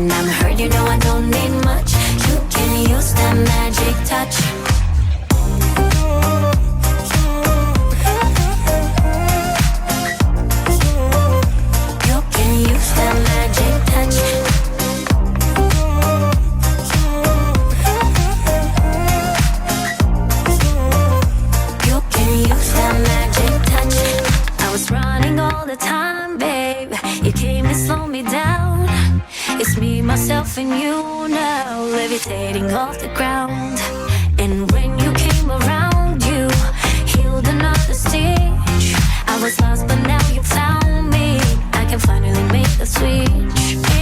when I'm hurt, you know I don't need much. You can use that magic touch. You can use that magic touch. You can use that magic touch. I was running all the time, babe. You came and slowed me down. It's me, myself, and you now, levitating off the ground. And when you came around, you healed another stitch. I was lost, but now you found me. I can finally make the switch.